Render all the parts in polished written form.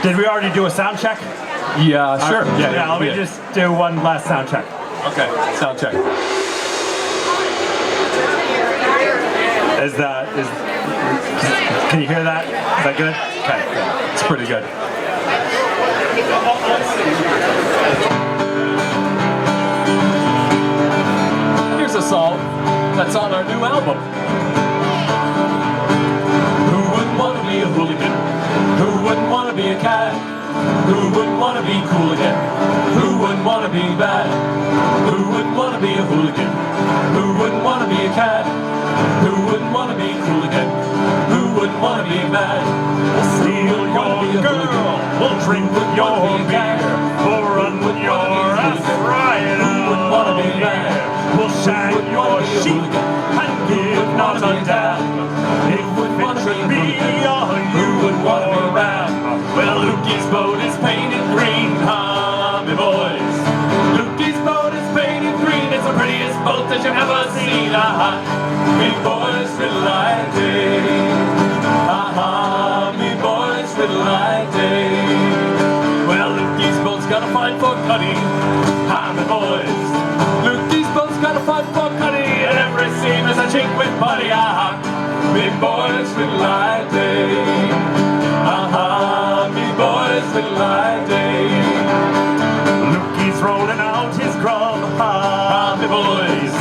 Did we already do a sound check? Yeah, sure. Yeah, let me just do one last sound check. Okay, sound check. Can you hear that? Is that good? Okay, good. It's pretty good. Here's a song that's on our new album. Who wouldn't want to be a hooligan? Who wouldn't want to be a cat? Who wouldn't want to be cool again? Who wouldn't want to be bad? Who wouldn't want to be a hooligan? Who wouldn't want to be a cat? Who wouldn't want to be cool again? Who wouldn't want to be mad? We'll steal your girl, we'll drink with your beer, we'll run with your ass right out of here. We'll shine your sheep and give not a damn. If it should be all you would want to be around. Well, Lukey's boat is painted green, me boys. Lukey's boat is painted green, it's the prettiest boat that you've ever seen. Me boys feel like day. Me boys feel like day. Well, Lukey's boat's got a fine for cutting. Me boys. Lukey's boat's got a fine for cutting, and every seam is a chink with putty. Me boys feel like day. Me boys feel like day. Lukey's rolling out his grub. Me boys.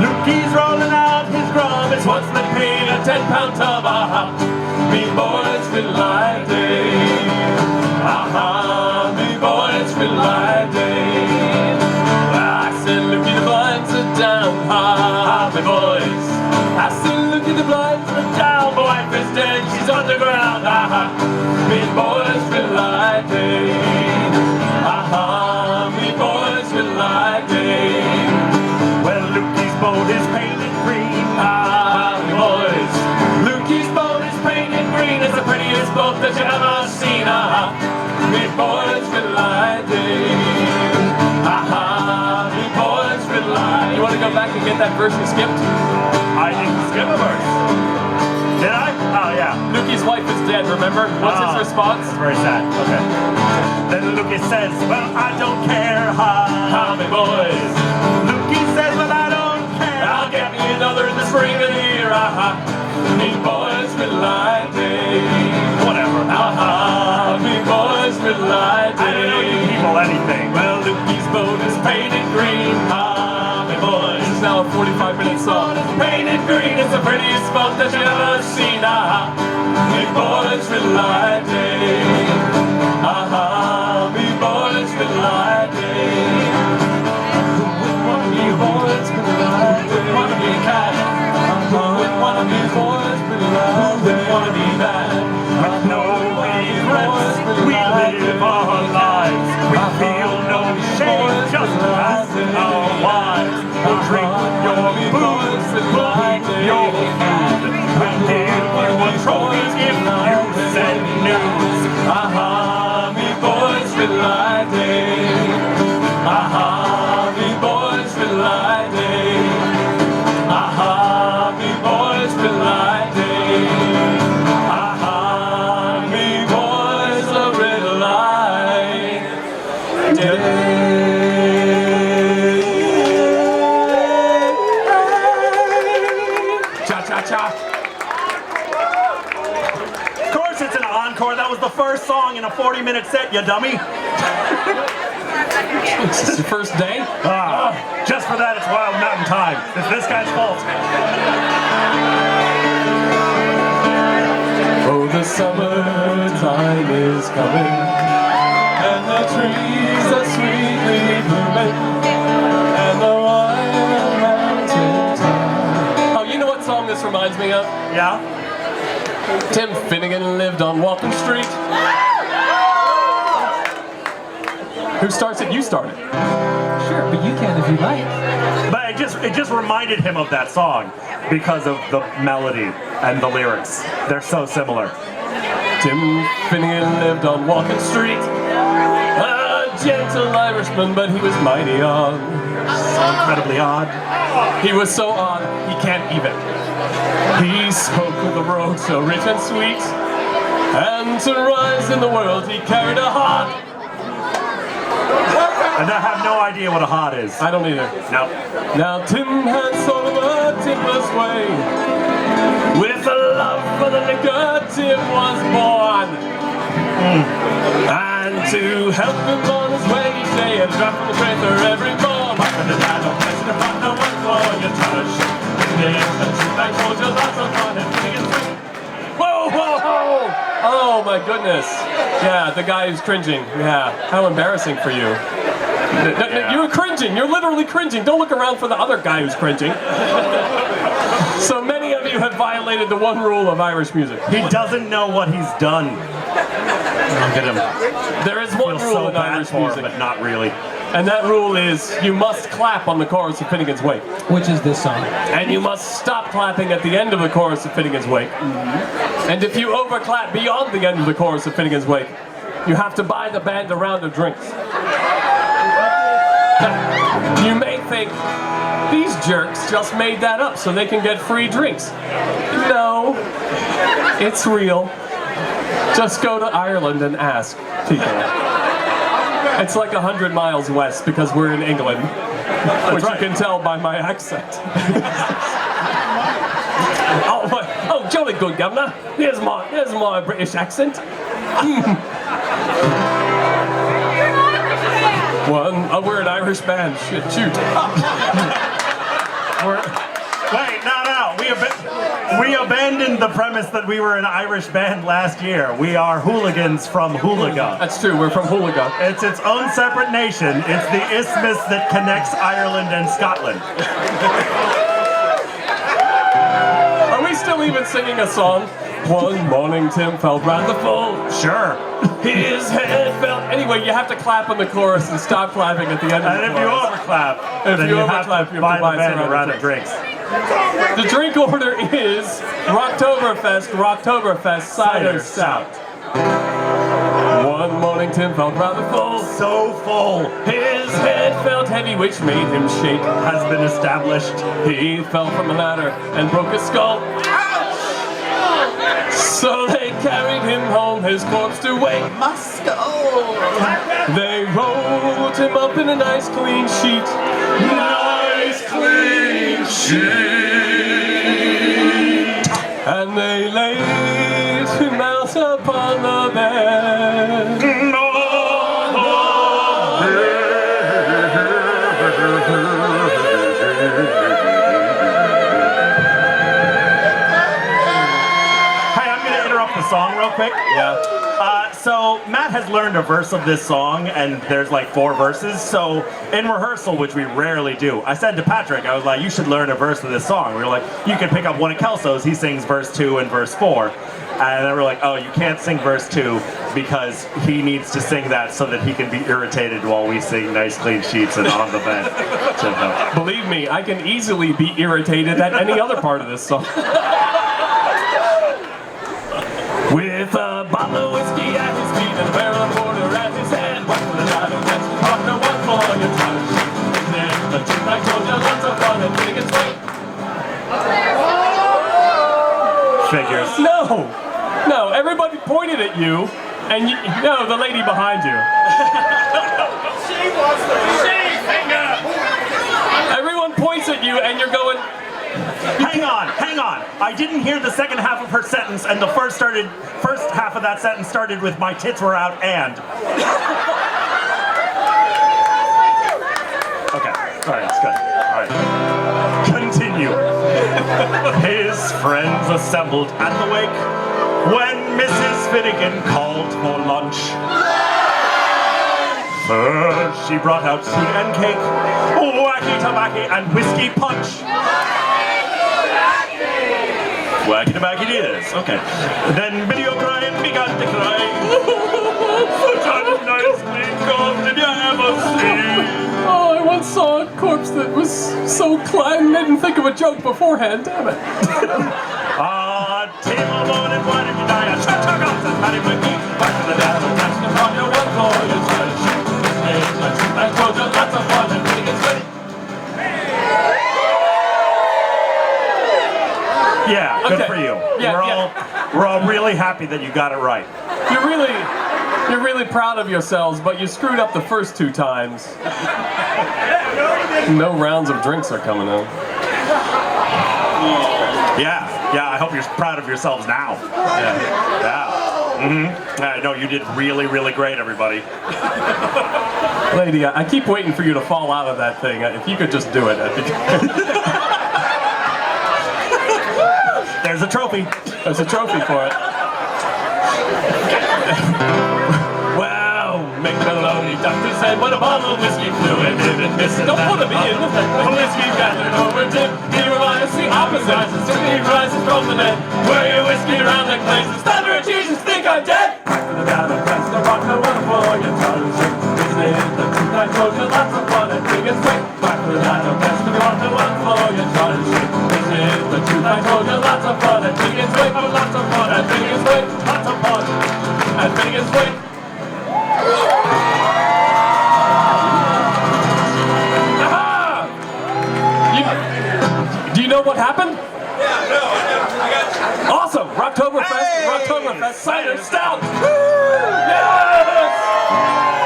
Lukey's rolling out his grub. It's what's been paid a 10-pound tub. Me boys feel like day. Me boys feel like day. I said, Lukey, the blinds are down. Me boys. I said, Lukey, the blinds are down. My wife is dead, she's on the ground. Me boys feel like day. Me boys feel like day. Well, Lukey's boat is painted green. Me boys. Lukey's boat is painted green. It's the prettiest boat that you ever seen. Me boys feel like day. Me boys feel like. You want to go back and get that verse you skipped? I didn't skip a verse. Did I? Oh, yeah. Lukey's wife is dead, remember? What's his response? It's very sad. Okay. Then Lukey says, well, I don't care. Me boys. Lukey says, well, I don't care. I'll get me another in the spring of the year. Me boys feel like day. Whatever. Me boys feel like day. I don't know you people anything. Well, Lukey's boat is painted green. Me boys. This is now a 45-minute song. It's painted green. It's the prettiest boat that you ever seen. Me boys feel like day. Me boys feel like day. Who would want to be boys feel like day? Who would want to be a cat? Who would want to be boys feel like day? Who would want to be bad? With no regrets, we live our lives. We feel no shame, just as our wives. We'll drink with your booze, we'll eat your food. We'll give you a trophy if you send news. Me boys feel like day. Me boys feel like day. Me boys feel like day. Me boys are real like day. Of course it's an encore. That was the first song in a 40-minute set, you dummy. Is this your first day? Just for that, it's Wild Mountain Time. It's this guy's fault. Oh, the summertime is coming, and the trees are sweetly blooming, and the wild mountain time. Oh, you know what song this reminds me of? Yeah? Tim Finnegan lived on Walton Street. Who starts it? You started. Sure, but you can if you like. But it just reminded him of that song because of the melody and the lyrics. They're so similar. Tim Finnegan lived on Walton Street. A gentle Irishman, but he was mighty odd. So incredibly odd. He was so odd, he can't even. He spoke with a brogue so rich and sweet. And to rise in the world, he carried a heart. And I have no idea what a heart is. I don't either. No. Now Tim had sort of a timorous way. With a love for the liquor, Tim was born. And to help him on his way, each day a drop from the crater every morn. Back in the dad, don't place the front, no one for your touch. I told you lots of fun and whoa, whoa, whoa! Oh my goodness. Yeah, the guy who's cringing. Yeah, how embarrassing for you. Yeah. You're cringing. You're literally cringing. Don't look around for the other guy who's cringing. So many of you have violated the one rule of Irish music. He doesn't know what he's done. Look at him. There is one Feels rule so in bad Irish for him, music, but not really. and that rule is you must clap on the chorus of Finnegan's Wake. Which is this song. And you must stop clapping at the end of the chorus of Finnegan's Wake. And if you overclap beyond the end of the chorus of Finnegan's Wake, you have to buy the band a round of drinks. Now, you may think, these jerks just made that up so they can get free drinks. No, it's real. Just go to Ireland and ask people. It's like 100 miles west because we're in England, which you can tell by my accent. Oh, jolly good, Governor. Here's my British accent. We're an Irish band. Shoot. Wait, no. We abandoned the premise that we were an Irish band last year. We are Hooligans from Hooligan. That's true. We're from Hooligan. It's its own separate nation. It's the isthmus that connects Ireland and Scotland. Are we still even singing a song? One morning Tim felt rather full. Sure. His head felt... Anyway, you have to clap on the chorus and stop clapping at the end of And the if you chorus. overclap, If then you you have overclap, to you have buy to buy the band us a round of drinks. The drink order is Rocktoberfest Cider Stout. One morning Tim felt rather full. So full His head felt heavy, which made him shake. has been established. He fell from the ladder and broke his skull. So they carried him home, his corpse to wake. My skull. They rolled him up in a nice clean sheet. Nice clean sheet. And they laid him out upon the bed. Song real quick. Yeah. So Matt has learned a verse of this song, and there's like 4 verses. So in rehearsal, which we rarely do, I said to Patrick, I was like, you should learn a verse of this song. We were like, you can pick up one of Kelso's. He sings verse 2 and verse 4. And then we're like, oh, you can't sing verse 2 because he needs to sing that so that he can be irritated while we sing Nice Clean Sheets and On the Bed. So, Believe me, I can easily be irritated at any other part of this song. With a bottle of whiskey at his feet and a barrel of porter at his hand, what for the night of next partner, one for your time. Then the tune I told you, lots of fun and Finnegan's Wake. figures. No, everybody pointed at you, and no, the lady behind you. She wants the finger. Everyone points at you, and you're going. Hang on. I didn't hear the second half of her sentence, and the first half of that sentence started with my tits were out and. Okay, alright, it's good. Alright. Continue. His friends assembled at the wake when Mrs. Finnegan called for lunch. First, she brought out tea and cake, wacky tobacco and whiskey punch. Wacky tobacco it is. Okay. Then Biddy O'Brien began to cry. Such a nice clean corpse did you ever see? Oh, I once saw a corpse that was so clean, I didn't think of a joke beforehand, damn it. Table morning, why did you die? A chug off and Patty McGee. Back to the dad and danced upon your one for your church. I told you lots of fun and Finnegan's Wake. Yeah, Good for you. Yeah, We're all really happy that you got it right. You're really proud of yourselves, but you screwed up the first 2 times. No rounds of drinks are coming out. Yeah, I hope you're proud of yourselves now. Yeah. No, you did really, really great, everybody. Lady, I keep waiting for you to fall out of that thing. If you could just do it, that'd be good. There's a trophy. There's a trophy for it. Wow, make the lonely doctor said, what a bottle of whiskey flew and didn't miss it. Don't put him in. The whiskey gathered over Jim. He reminds the opposite. He rises from the dead. Where your whiskey around like blazes. Thunder and Jesus, think I'm dead. Back to the battle, press the rock, the wonderful, your tongue shake. Isn't it the truth I told you? Lots of fun and big and quick. Back to the battle, press the rock, the wonderful, your tongue shake. Isn't it the truth I told you? Lots of fun and big and quick. Lots of fun and big and quick. Lots of fun and big and quick. Do you know what happened? Yeah, no, I got you. Awesome! Rocktoberfest cider stout! Woo! Yes!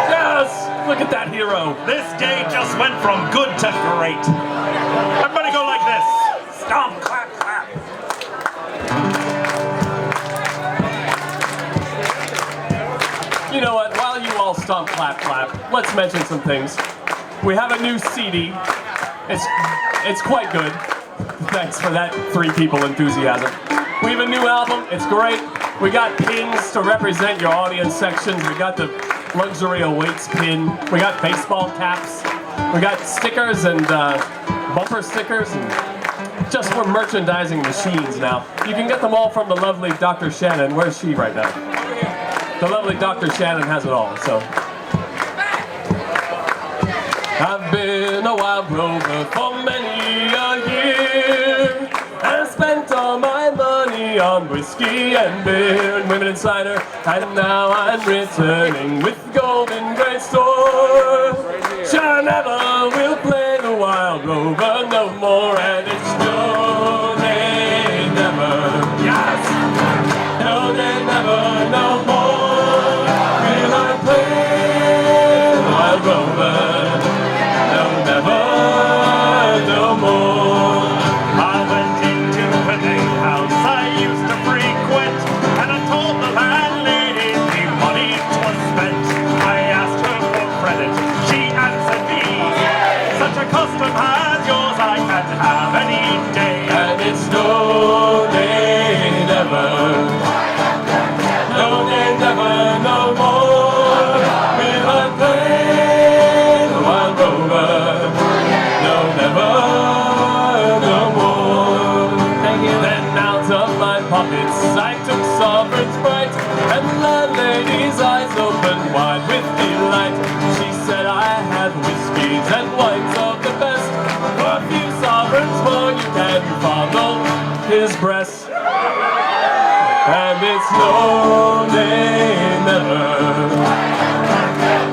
Yes! Look at that hero. This day just went from good to great. Everybody go like this. Stomp, clap, clap. You know what? While you all stomp, clap, clap, let's mention some things. We have a new CD. It's quite good. Thanks for that 3 people enthusiasm. We have a new album. It's great. We got pins to represent your audience sections. We got the luxury awaits pin. We got baseball caps. We got stickers and bumper stickers. And just we're merchandising machines now. You can get them all from the lovely Dr. Shannon. Where's she right now? The lovely Dr. Shannon has it all. So. I've been a wild rover for many a year. I spent all my money on whiskey and beer and women and cider, and now I'm returning with gold in great store. Sure never will play the wild rover no more, and it's no, they never, yes, no, they never no more will I play the wild rover. No more. I went into a big house I used to frequent, and I told the landlady the money 'twas spent. I asked her for credit, she answered me, such a custom as yours I can have any day. And it's no, they never, no, they never, no more will I play the wild rover. No, never, no more. Then out of my pockets I took sovereigns bright, and the lady's eyes opened wide with delight. She said I had whiskeys and wines of the best. For a few sovereigns more you can fondle his breast. And it's no, they never,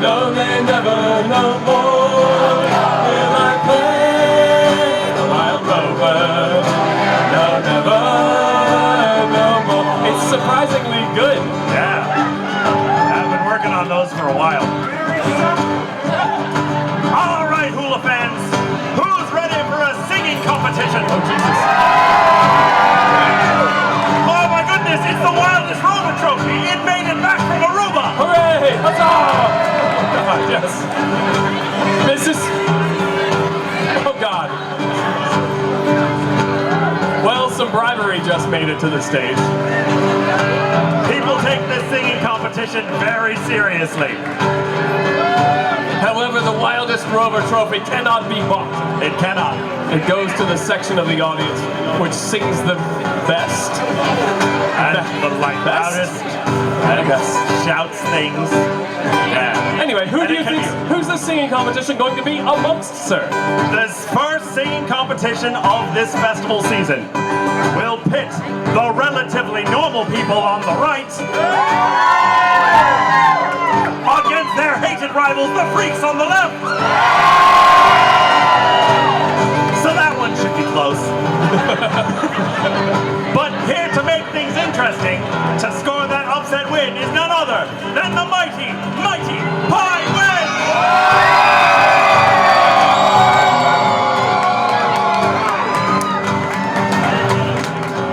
no, they never, no more will I play the wild rover. No, never, no more. It's surprisingly good. Yeah. I've been working on those for a while. All right, hula fans. Who's ready for a singing competition? Oh, Jesus. Oh, my goodness. It's the Wildest Rover Trophy. It made it back from Aruba. Hooray! Huzzah! Oh, God, yes. This is... Oh, God. Well, some bribery just made it to the stage. People take this singing competition very seriously. However, the Wildest Rover Trophy cannot be bought. It cannot. It goes to the section of the audience which sings the best. And the loudest. And shouts things. Yeah. Anyway, who do you think? Who's the singing competition going to be amongst, sir? This first singing competition of this festival season will pit the relatively normal people on the right against their hated rivals, the freaks on the left. So that one should be close. But And to make things interesting, to score that upset win is none other than the mighty, mighty Pie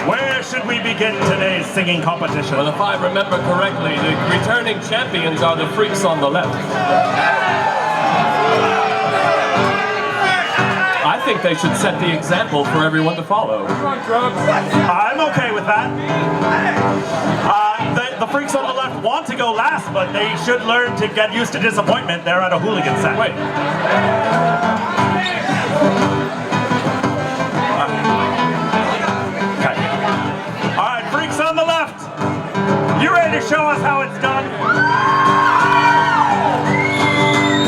Win! Where should we begin today's singing competition? Well, if I remember correctly, the returning champions are the Freaks on the Left. I think they should set the example for everyone to follow. I'm okay with that. The Freaks on the Left want to go last, but they should learn to get used to disappointment. They're at a hooligan set. Wait. Okay. All right, Freaks on the Left. You ready to show us how it's done?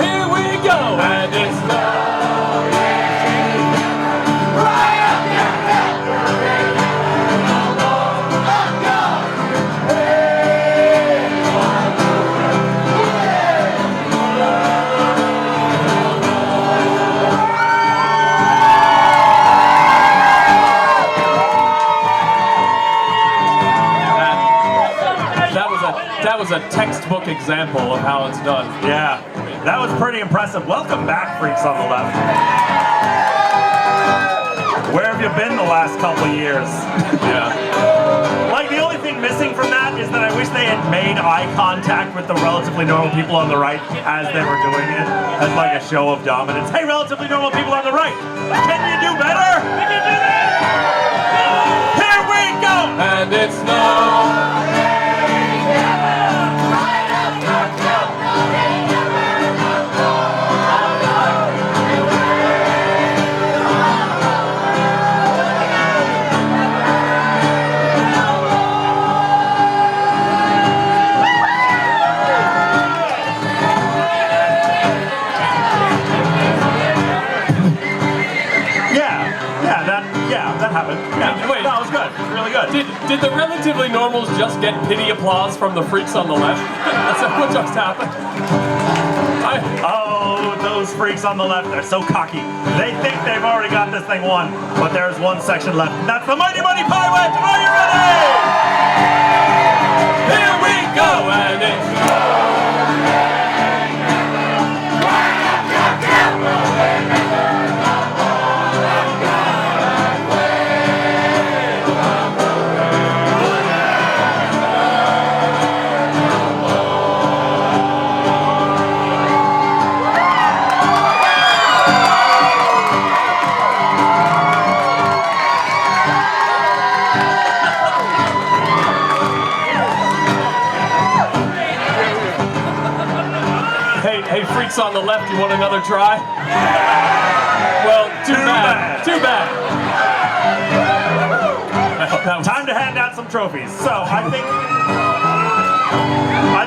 Here we go, and it's that was a textbook example of how it's done. Yeah, that was pretty impressive. Welcome back, Freaks on the Left. Where have you been the last couple of years? Yeah. Like, the only thing missing from that is that I wish they had made eye contact with the relatively normal people on the right as they were doing it, as like a show of dominance. Hey, relatively normal people on the right, can you do better? Can you do that? Here we go! And it's no. That happened. Yeah, Wait. that was good. Really good. Did the relatively normals just get pity applause from the Freaks on the Left? That's what just happened. Oh, those Freaks on the Left, they're so cocky. They think they've already got this thing won, but there's one section left. That's the Mighty Mighty Pie Wedge. Are you ready? Here we go, and it's Hey, Freaks on the Left, you want another try? Well, too bad. Too bad. Time to hand out some trophies. So I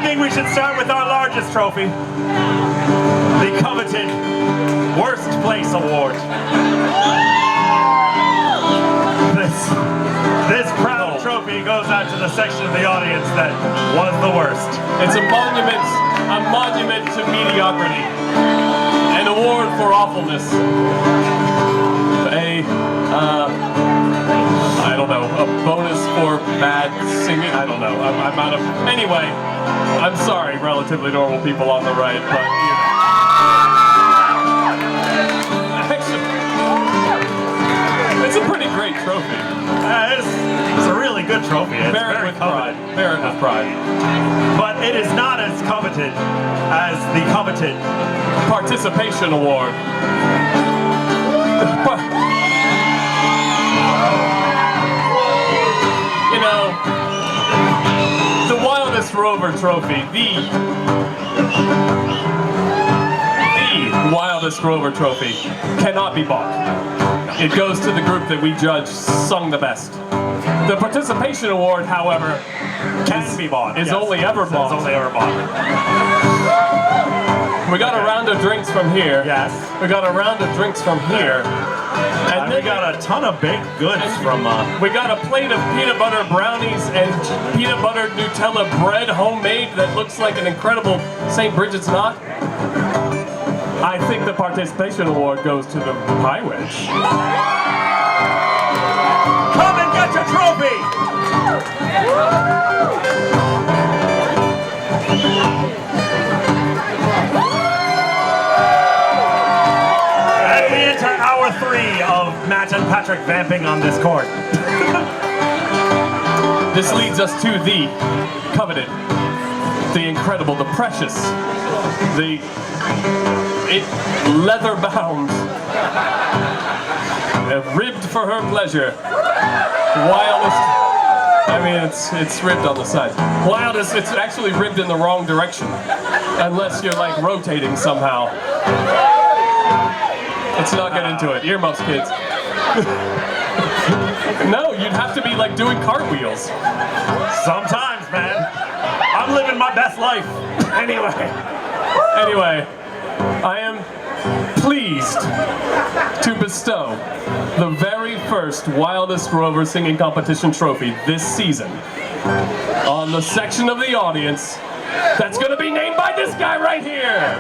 think we should start with our largest trophy, the coveted Worst Place Award. This proud trophy goes out to the section of the audience that was the worst. It's a monument to mediocrity, an award for awfulness, I don't know, a bonus for bad singing. I don't know. I'm out of. Anyway, I'm sorry, relatively normal people on the right, but you know. It's a pretty great trophy. It's a really good trophy. It's very coveted. Bear it with pride. But it is not as coveted as the coveted Participation Award. You know, the Wildest Rover Trophy, the Wildest Rover Trophy cannot be bought. It goes to the group that we judge sung the best. The Participation Award, however, can be bought. Is only ever bought. It's only ever bought. We got a round of drinks from here. Yes. We got a round of drinks from here. And then we got a ton of baked goods from... We got a plate of peanut butter brownies and peanut butter Nutella bread, homemade, that looks like an incredible St. Bridget's knot. I think the Participation Award goes to the Pie Wedge. Come and get your trophy! And we enter hour 3 of Matt and Patrick vamping on this court. This leads us to the coveted, the incredible, the precious, the leather-bound, ribbed for her pleasure, wildest. I mean, it's ribbed on the side. Wildest. It's actually ribbed in the wrong direction, unless you're like rotating somehow. Let's not get into it. Earmuffs, kids. No, you'd have to be like doing cartwheels. Sometimes, man. I'm living my best life. Anyway, I am pleased to bestow the very first Wildest Rover Singing Competition trophy this season on the section of the audience that's going to be named by this guy right here.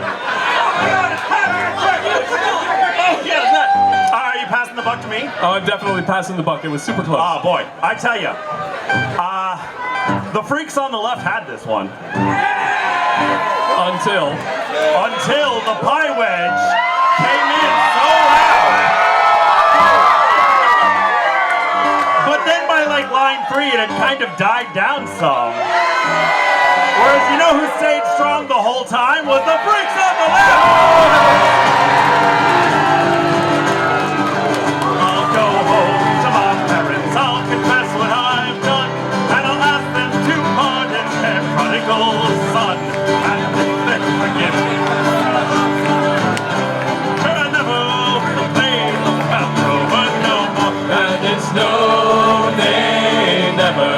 Are you passing the buck to me? Oh, I'm definitely passing the buck. It was super close. Oh boy, I tell you, the freaks on the left had this one. Until the pie wedge came in so loud. But then by like line 3, it had kind of died down some. Whereas you know who stayed strong the whole time was the freaks on the left. I'll go home to my parents, I'll confess what I've done, and I'll ask them to pardon their prodigal son, and then forgive me. I never will play the Velcro, but no more, and it's no, they never.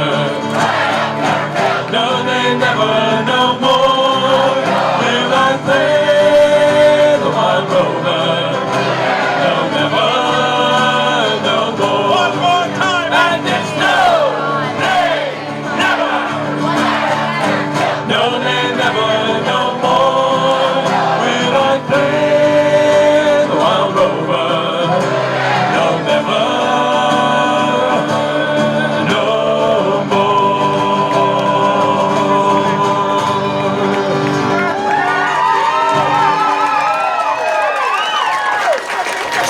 No, they never, no more will I play the Wild Rover. No, never, no more. one more time, And it's no, they never. No, they never, no more will I play the Wild Rover. No, never, no more.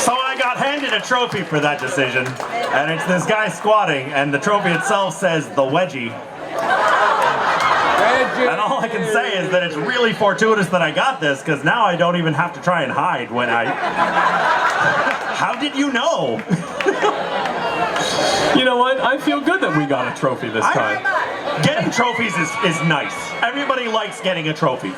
So I got handed a trophy for that decision, and it's this guy squatting, and the trophy itself says the wedgie. And all I can say is that it's really fortuitous that I got this, because now I don't even have to try and hide when I... How did you know? You know what? I feel good that we got a trophy this time. Getting trophies is nice. Everybody likes getting a trophy.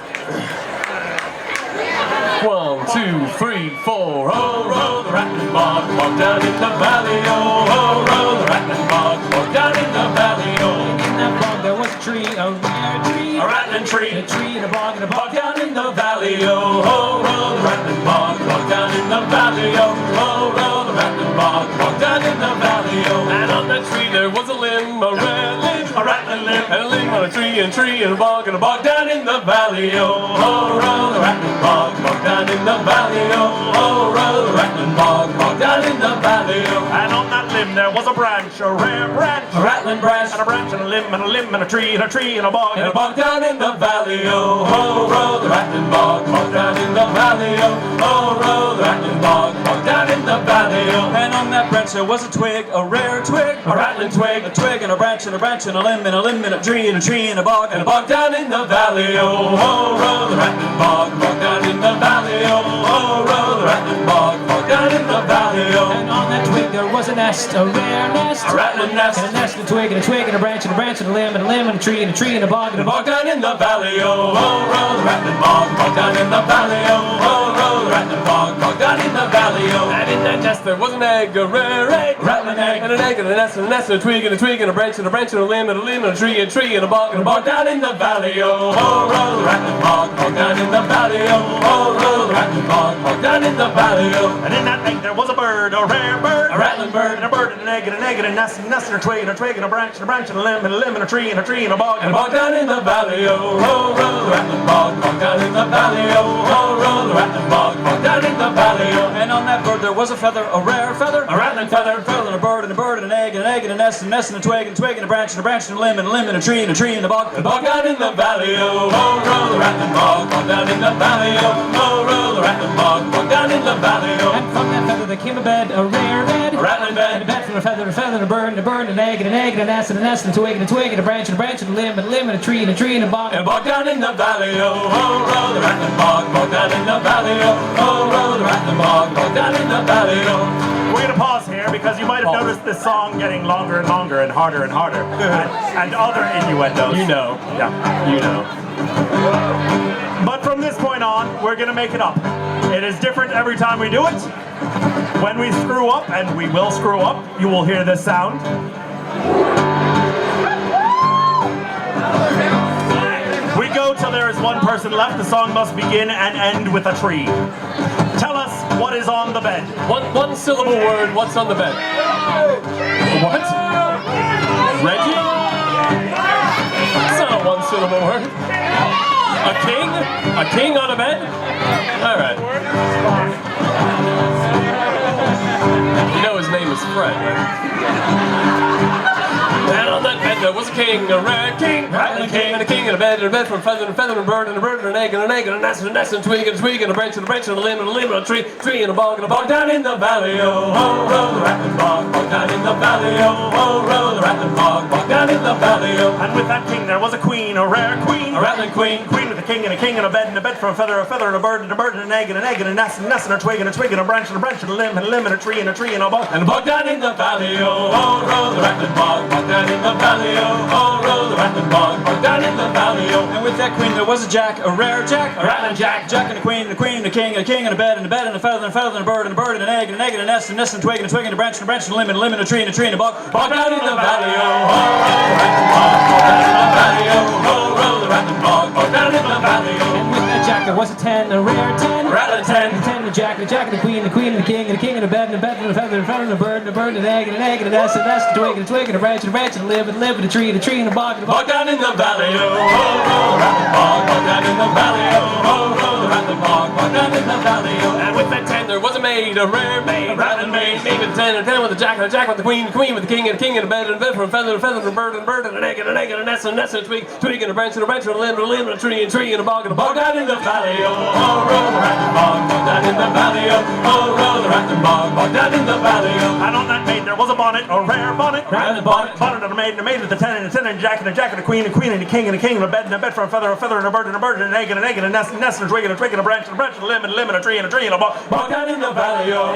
1, 2, 3, 4. Oh, roll the Rattlin bog, walk down in the valley. Oh, roll the Rattlin bog, walk down in the valley. Oh, In that bog there was a tree, a rare tree. a rattling tree, A tree and a bog and a bog. walk down in the valley. Oh, roll the Rattlin bog, walk down in the valley. Oh, roll the Rattlin bog, walk down in the valley. Oh, and on that tree there was a limb, a red limb, a rattling limb, and a limb on a tree and a bog down in the valley. Oh, roll the Rattlin bog, walk down in the valley. Oh, roll the Rattlin bog, walk down in the valley. And on that limb there was a branch, a rare branch. A rattling branch, And a branch and a limb and a limb and a tree and a bog. and a bog down in the valley. Oh, roll the Rattlin bog, walk down in the valley. Oh, roll the Rattlin bog, walk down in the valley. And on that branch there was a twig, a rare twig, A rattling twig, a twig and a branch and a branch and a limb and a limb and a tree and a bog and a bog down in the valley. Oh, roll the Rattlin bog, walk down in the valley. Oh, roll the Rattlin bog, walk down in the valley. And on that twig there was a nest, a rare nest. A rattling nest, And a nest and a twig and a twig and a branch and a branch and a limb and a limb and a tree and a bog and a bog. walk down in the valley. Oh, roll the Rattlin bog, walk down in the valley. Oh, roll the Rattlin bog, walk down in the valley. And in that nest there was an egg, a rare egg, rattling egg, and an egg, and a nest, and a nest, and a twig, and a twig, and a branch, and a branch, and a limb, and a limb, and a tree, and a bog down in the valley. Oh, roll the Rattlin bog, walk down in the valley. Oh, roll the Rattlin bog, walk down in the valley. And in that egg there was a bird, a rare bird. A rattling bird, And a bird and an egg and an egg and a nest and a twig and a twig and a branch and a limb and a limb and a tree and a bog and a bog down in the valley. Oh, roll the Rattlin bog, walk down in the valley. Oh, roll the Rattlin bog, walk down in the valley. And on that that bird there was a feather, a rare feather, A rattling feather. a feather, and a bird, and a bird, and an egg, and an egg, and a nest, and a nest, and a twig, and a twig, and a branch, and a branch, and a limb, and a limb, and a tree, and a tree, and a bog. The bog down in the valley, oh, oh, roll the rattling bog. Bog down in the valley, oh, oh, roll the rattling bog. Bog down in the valley, oh. And from that feather there came a bed, a rare bed. A rattling And a bed. bed from a feather, and a bird, and a bird, and an egg, and an egg, and a nest, and a nest, and a twig, and a twig, and a branch, and a branch, and a limb, and a limb, and a tree, and a tree, and a bog. And bog down in the valley, oh, oh, roll the rattling bog. Bog down in the valley, oh, oh, roll the rattling bog. Bog down in the valley, oh. We're going to pause here because you might have noticed this song getting longer and longer and harder and harder. and other innuendos. You know. Yeah. You know. But from this point on, we're going to make it up. It is different every time we do it. When we screw up, and we will screw up, you will hear this sound. We go till there is one person left. The song must begin and end with a tree. Tell us what is on the bed. One syllable word, what's on the bed? What? Reggie? That's not a one syllable word. A king? A king on a bed? Alright. You know his name is Fred, right? And on that bed there was a king, a red king, rattling king, and a king, and a bed from feather, and a bird, and a bird, and an egg, and an egg, and a nest, and a nest, and a twig, and a twig, and a branch, and a branch, and a limb, and a limb, and a tree, and a bog down in the valley, oh, oh, roll the rattling bog down in the valley, oh, oh, roll the rattling bog down in the valley, oh. And with that king there was a queen, a rare queen, A rattling queen, queen with a king, and a bed from a feather, and a bird, and an egg, and a nest, and a twig, and a branch, and a limb, and a tree, and a bog. and a bog down in the valley, oh, oh, roll the rattling bog down in the valley, oh, oh, roll the rattling bog down in the valley, oh. And with that queen there was a jack, a rare jack, A rattling jack, jack, and a queen, and a king, and a bed, and a feather, and a bird, and a bird, and an egg, and a nest, and a twig, and a branch, and a limb, and a tree, and a bog. bog down in the valley, oh, oh, roll the rattling bog down in the valley, oh, oh, roll the rattling bog down in the valley, oh. And with that jack there was a 10, a rare 10. A rattling 10, And a 10, and a jack, and a queen, and a king, and a bed, and a feather, and a bird, and an egg, and a nest, and a twig, and a branch, and a limb, and a tree, and a bog. bog down in the valley, oh, oh, roll the rattling bog down in the valley, oh, oh, roll the rattling bog down in the valley, oh. And with that 10 there was a maid, a rare maid, a rattling maid, with a 10, and a 10 with a jack, with the queen with the king, and a bed, from a feather, and a bird, and an egg, and a nest, and a twig, and a branch, and a limb, and a tree, and a bog down in the valley, oh, oh, roll the rattling bog down in the valley, oh, oh, roll the rattling bog down in the valley, oh. And on that maid there was a bonnet, a rare bonnet, Rattling bonnet. bonnet and a maid with a 10, and a jack, and a queen, and a king, and a bed from a feather, and a bird, and an egg, and a nest, and a twig, and a branch, and a limb, and a tree, and a bog down in the valley, oh, oh,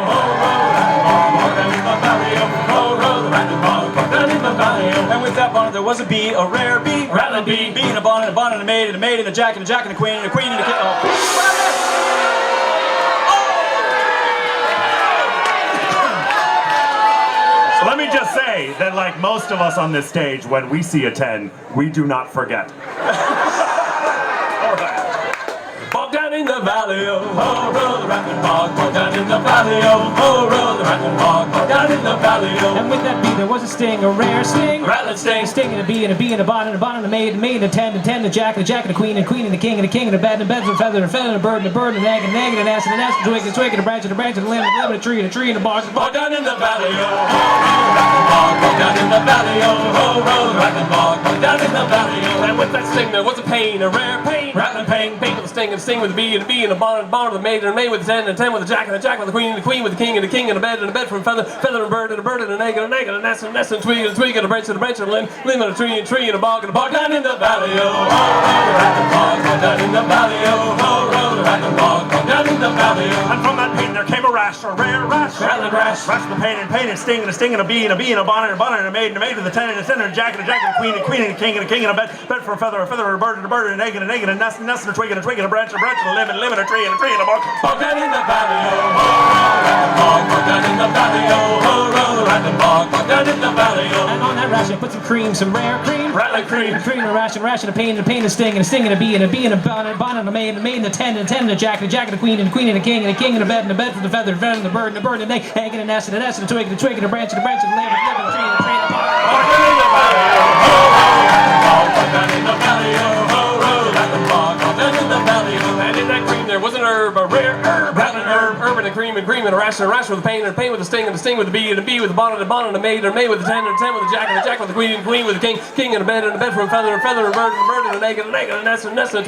roll the rattling bog down in the valley, oh, oh, roll the rattling bog down in the valley, oh. And with that bonnet there was a bee, a rare bee, A rattling bee, bee, and a bonnet, and a maid, and a jack, and a queen, and a king. So let me just say that like most of us on this stage, when we see a 10, we do not forget. bog down in the valley, oh, oh, roll the rattling bog down in the valley, oh, oh, roll the rattling bog down in the valley, oh. And with that bee there was a sting, a rare sting. A rattling sting, Sting, and a bee, and a bonnet, and a maid, and a 10, and a jack, and a queen, and a king, and a bed, and a feather, and a bird, and an egg, and a nest, and a twig, and a branch, and a limb, and a tree, and a bog down in the valley, oh, oh, roll the rattling bog down in the valley, oh, oh, roll the rattling bog down in the valley, oh. And with that sting there was a pain, a rare pain, rattling pain with a sting, and a sting with a bee, and a bonnet, with a maid, and a maid with a 10, and a 10 with a jack, with a queen with a king, and a bed from a feather, and a bird, and an egg, and a nest, and a twig, and a branch, and a limb, and a tree, and a bog down in the valley, oh, oh, roll the rattling bog down in the valley, oh, oh, roll the rattling bog down in the valley, oh. And from that pain there came a rash, a rare rash, Rattling rash, rash with pain, and sting, and a bee, and a bonnet, and a maid with a 10, and a jack, and a queen, and a king, and a bed from a feather, and a bird, and an egg, and a nest, and a twig, and a branch, and a limb, and a tree, and a bog down in the valley, oh, oh, bog down in the valley, oh, oh, roll the rattling bog down in the valley, oh. And on that rash I put some cream, some rare cream. Rattling cream, Cream, and a rash, and a pain, and a sting, and a bee, and a bonnet, and a maid, and a 10, and a jack, and a queen, and a king, and a bed from the feather, and a bird, and an egg, and a nest, and a twig, and a branch, and a limb, and a tree, and a bog down in the valley, oh, oh, down in the valley, oh, oh, roll the rattling bog down in the valley, oh. And in that cream there was an herb, a rare herb, rattling herb, and a cream, cream and a rash with a pain and a pain with a sting and a sting with a bee and a bee with a bonnet and a bonnet and a maid with a 10 and a 10 with a jack and a jack with a queen and a queen with a king and a bed for a feather and a bird and a egg and a nest and a twig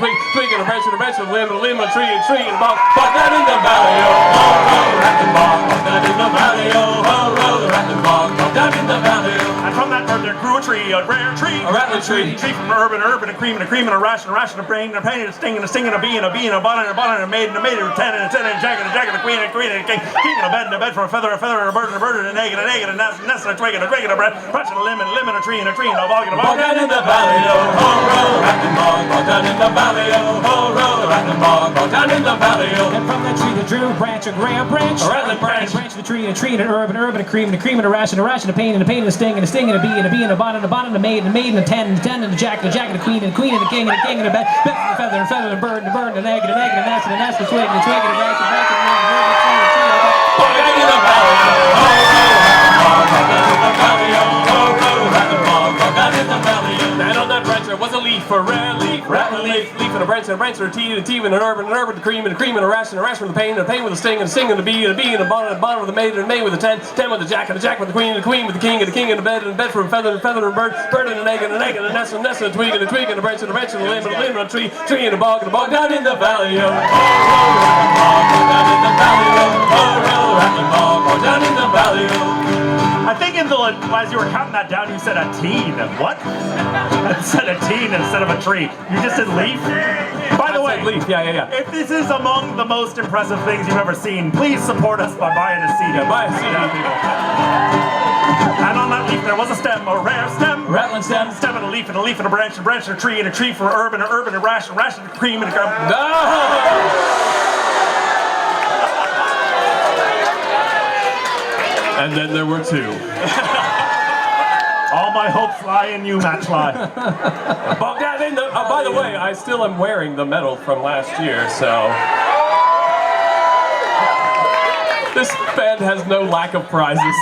and a branch and a limb and a tree and a bog that in the valley, oh, ho, Rattlin bog, that in the valley, oh, ho, Rattlin bog, that in the valley. And from that bird there grew a tree, a rare tree, a rattling tree, tree from herb and a cream and a rash and a brain and a pain and a sting and a bee and a bonnet and a maid and a 10 and a 10 and a jack and a queen and a king and a bed for a feather and a bird and an egg and a nest and a twig and a branch and a limb and a tree and a bog and a bog down in the valley, oh, ho, Rattlin bog, down in the valley, oh, ho, Rattlin bog, down in the valley, oh. And from that tree there drew a branch, a grand branch, a rattling branch, and a tree and a herb and a cream and a rash and a pain and a sting and a sting and a bee and a bonnet and a maid and a 10 and a jack and a queen and a king and a bed for a feather and a bird and an egg and a nest and a twig and a branch and a down in the valley, oh, down in the valley, and on that branch there was a leaf, a rare leaf, rattling leaf and a branch and a tea and a herb and a cream and a rash with a pain with a sting and a bee and a bonnet with a maid with a 10 with a jack with a queen with a king and a bed for a feather and a bird and an egg and a nest and a twig and a branch and a limb and a tree and a bog down in the valley, oh, down in the valley, oh, Rattlin bog, down in the valley, oh. I think as you were counting that down, you said a teen. What? I said a teen instead of a tree. You just said leaf? By the way, leaf. Yeah. If this is among the most impressive things you've ever seen, please support us by buying a CD. Yeah, buy a CD. And on that leaf there was a stem, a rare stem. Rattling stem. Stem and a leaf and a branch and a tree and a for herb and a rash and a cream and a And then there were two. All my hopes lie in you, Matchfly. By the way, I still am wearing the medal from last year, so this band has no lack of prizes.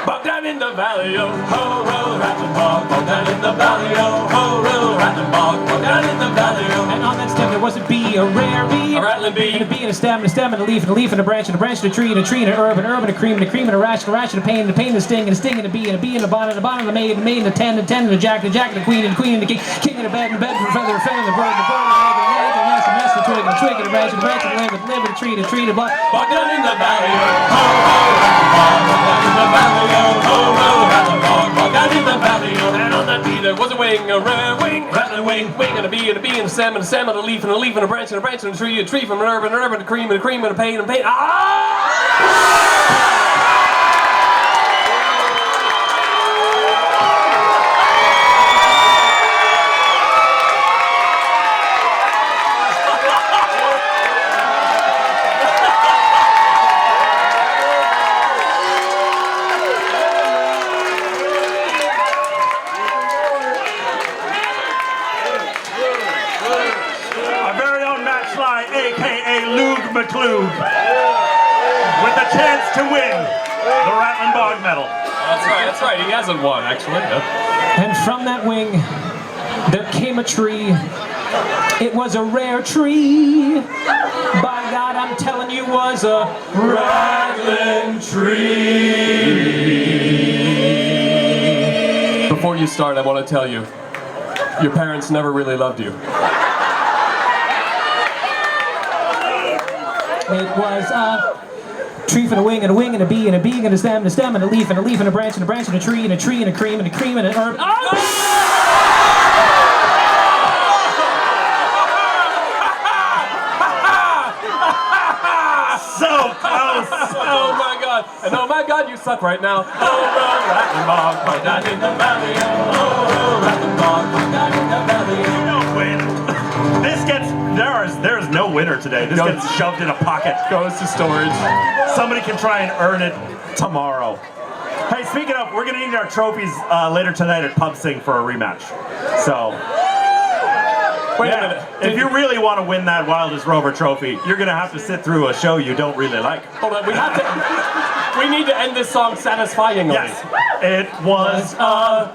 Bog down in the valley, oh, ho, Rattlin bog, down in the valley, oh, ho, Rattlin bog, down in the valley, oh. And on that stem there was a bee, a rare bee, a rattling bee, and a bee and a stem and a leaf and a branch and a tree and a herb and a cream and a rash and a pain and a sting and a bee and a bonnet and a maid and a 10 and a jack and a queen and a king and a bed for a feather and a bird and an egg and a nest and a twig and a branch and a limb and a tree and a bog down in the valley, oh, down in the valley, oh, Rattlin bog, down in the valley, oh. And on that bee there was a wing, a rare wing, rattling wing and a bee and a stem and a leaf and a branch and a tree from an herb and a cream and a pain and a pain. McClube, with a chance to win the Rattlin bog medal. That's right, he hasn't won, actually. And from that wing, there came a tree. It was a rare tree. By God, I'm telling you, was a rattling tree. Before you start, I want to tell you, your parents never really loved you. It was a tree for a wing and a bee and a stem and a leaf and a branch and a tree and a cream and a herb. Oh! So close! Oh my God! And oh my God, you suck right now. Oh, Rattlin bog, down in the valley. Oh, Rattlin bog, down in the valley. You don't win. This gets there's no winner today. This gets shoved in a pocket. Goes to storage. Somebody can try and earn it tomorrow. Hey, speaking of, we're gonna need our trophies later tonight at Pub Sing for a rematch. So, wait a minute. If you really want to win that Wildest Rover trophy, you're gonna have to sit through a show you don't really like. Hold on, we need to end this song satisfyingly. Yes, it was a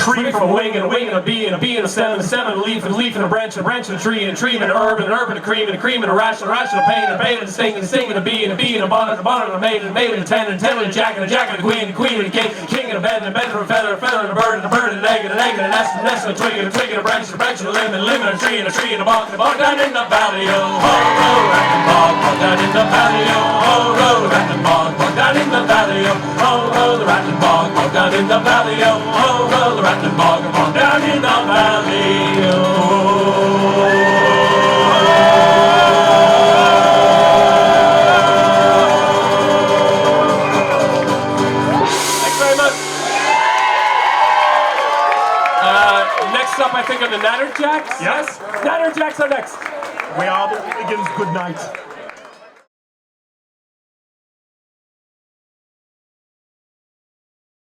tree from a wing and a wing and a bee and a bee and a stem and a stem and a leaf and a leaf and a branch and a branch and a tree and a tree and an herb and an herb and a cream and a cream and a rash and a rash and a pain and a pain and a sting and a sting and a bee and a bee and a bonnet and a bonnet and a maid and a maid and a ten and a ten and a jack and a jack and a queen and a queen and a king, king and a bed and a bed and a feather and a bird and a bird and an egg and an egg and a nest and a nest and a twig and a twig and a branch and a branch and a limb and a limb and a tree and a tree and a bog down in the valley, oh ho, Rattlin bog down in the valley, oh ho, Rattlin bog down in the valley, oh ho, the Rattlin bog down in the valley, oh ho, the Rattlin bog down in the valley, oh. Next up, I think, are the Natterjacks. Yes. Natterjacks are next. We are the Hooligans. Good night.